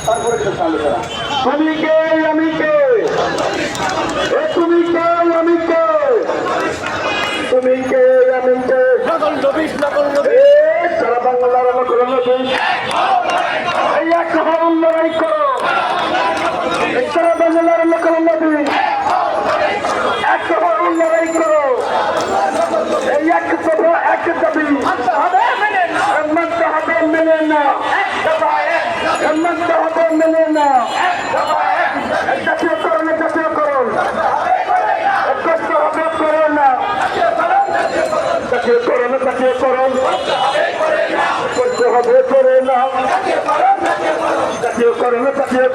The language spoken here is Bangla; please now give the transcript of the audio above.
তারপরে তুমি কে আমি কে, তুমি কে আমি কে, তুমি কে আমি কে, সারা বাংলার আমাকে এই এক হরণ লড়াই করো, সারা বাংলার লোকের নদী এক হরণ লড়াই করো, এই এক দফা এক দাবি মানতে হবে মেনে না, মানতে হবে মেনে না, জাতীয়করণ জাতীয়করণ করতে হবে করে না, জাতীয়করণ জাতীয়করণ করতে হবে করে না, জাতীয়করণ জাতীয়